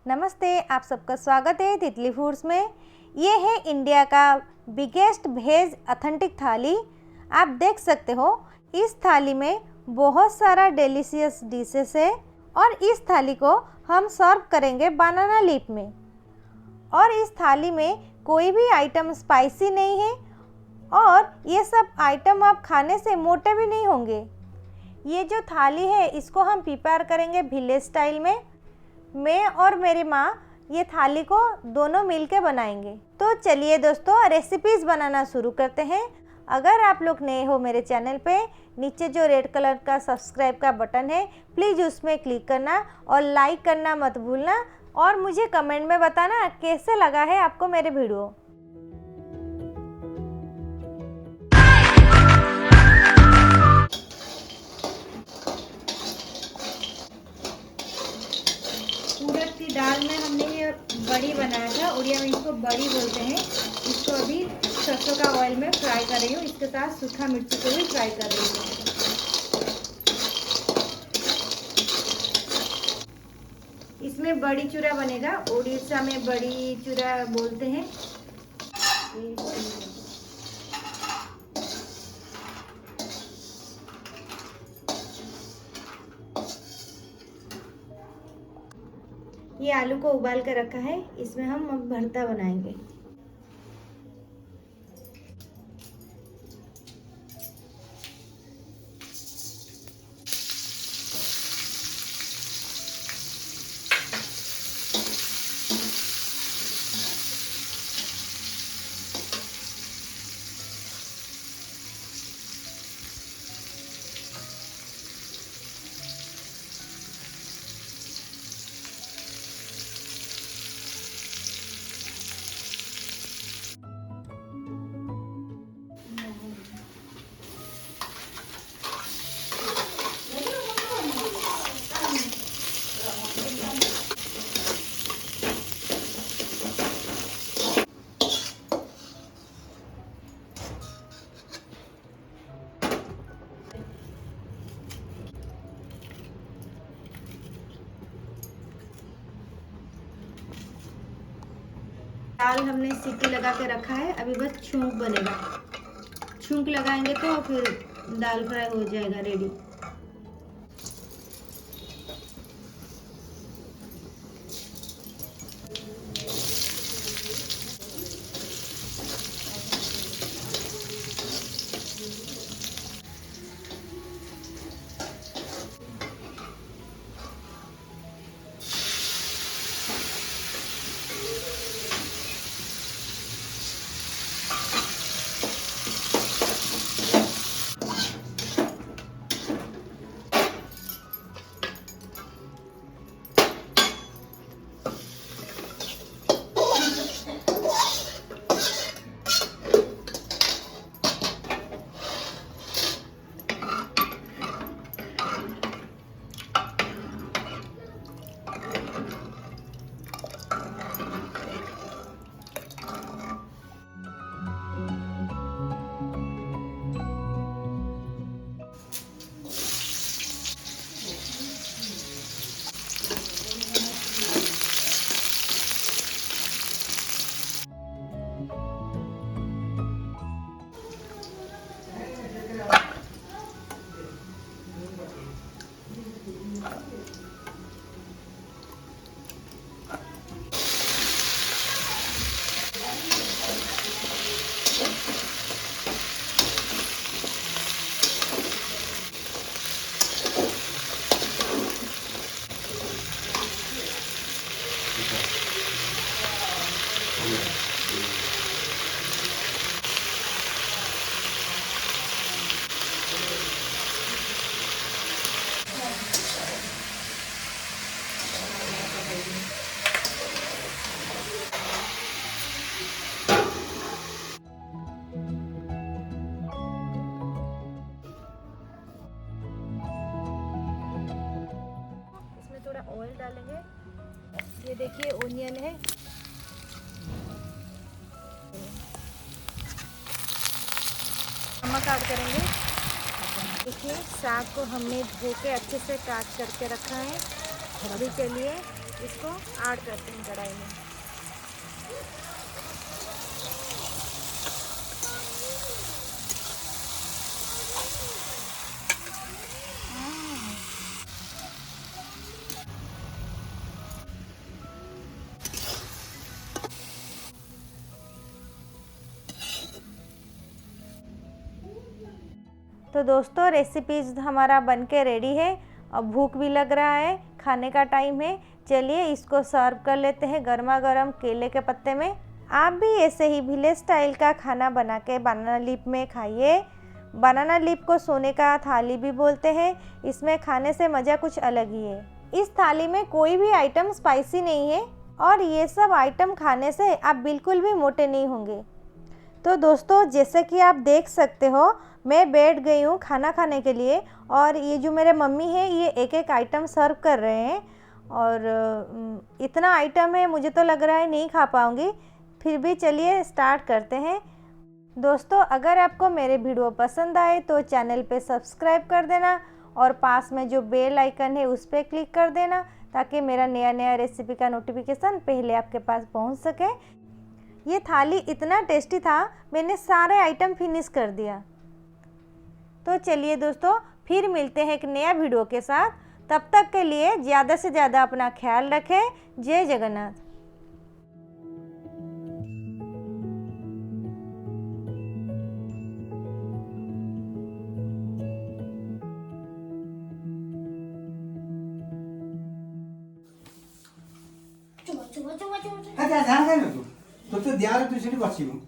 नमस्ते, आप सबका स्वागत है तितली फूड्स में। ये है इंडिया का बिगेस्ट वेज ऑथेंटिक थाली। आप देख सकते हो इस थाली में बहुत सारा डिलीशियस डिशेस है और इस थाली को हम सर्व करेंगे बनाना लीफ में। और इस थाली में कोई भी आइटम स्पाइसी नहीं है और ये सब आइटम आप खाने से मोटे भी नहीं होंगे। ये जो थाली है इसको हम प्रिपेयर करेंगे विलेज स्टाइल में। मैं और मेरी माँ ये थाली को दोनों मिलके बनाएंगे। तो चलिए दोस्तों, रेसिपीज़ बनाना शुरू करते हैं। अगर आप लोग नए हो मेरे चैनल पे, नीचे जो रेड कलर का सब्सक्राइब का बटन है प्लीज़ उसमें क्लिक करना और लाइक करना मत भूलना और मुझे कमेंट में बताना कैसे लगा है आपको मेरे वीडियो। उड़द की दाल में हमने ये बड़ी बनाया था, उड़िया में इसको बड़ी बोलते हैं। इसको अभी सरसों का ऑयल में फ्राई कर रही हूँ, इसके साथ सूखा मिर्ची को भी फ्राई कर रही हूँ। इसमें बड़ी चूरा बनेगा, उड़ीसा में बड़ी चूरा बोलते हैं। ये आलू को उबाल कर रखा है, इसमें हम अब भरता बनाएंगे। दाल हमने सीटी लगा के रखा है, अभी बस छौंक बनेगा। छौंक लगाएंगे तो फिर दाल फ्राई हो जाएगा रेडी। थोड़ा ऑयल डालेंगे। ये देखिए ओनियन है, नमक ऐड करेंगे। देखिए साग को हमने धो के अच्छे से काट करके रखा है। अभी चलिए इसको ऐड करते हैं कढ़ाई में। तो दोस्तों रेसिपीज हमारा बनके रेडी है। अब भूख भी लग रहा है, खाने का टाइम है। चलिए इसको सर्व कर लेते हैं गर्मा गर्म केले के पत्ते में। आप भी ऐसे ही विलेज स्टाइल का खाना बना के बनाना लीफ में खाइए। बनाना लीफ को सोने का थाली भी बोलते हैं। इसमें खाने से मज़ा कुछ अलग ही है। इस थाली में कोई भी आइटम स्पाइसी नहीं है और ये सब आइटम खाने से आप बिल्कुल भी मोटे नहीं होंगे। तो दोस्तों जैसे कि आप देख सकते हो मैं बैठ गई हूँ खाना खाने के लिए और ये जो मेरे मम्मी है ये एक एक आइटम सर्व कर रहे हैं और इतना आइटम है मुझे तो लग रहा है नहीं खा पाऊँगी। फिर भी चलिए स्टार्ट करते हैं। दोस्तों अगर आपको मेरे वीडियो पसंद आए तो चैनल पे सब्सक्राइब कर देना और पास में जो बेल आइकन है उस पर क्लिक कर देना ताकि मेरा नया नया रेसिपी का नोटिफिकेशन पहले आपके पास पहुंच सके। ये थाली इतना टेस्टी था मैंने सारे आइटम फिनिश कर दिया। तो चलिए दोस्तों फिर मिलते हैं एक नया वीडियो के साथ। तब तक के लिए ज़्यादा से ज़्यादा अपना ख्याल रखें। जय जगन्नाथ। हाँ जा जा तू तो ध्यान तू सीट बसिबू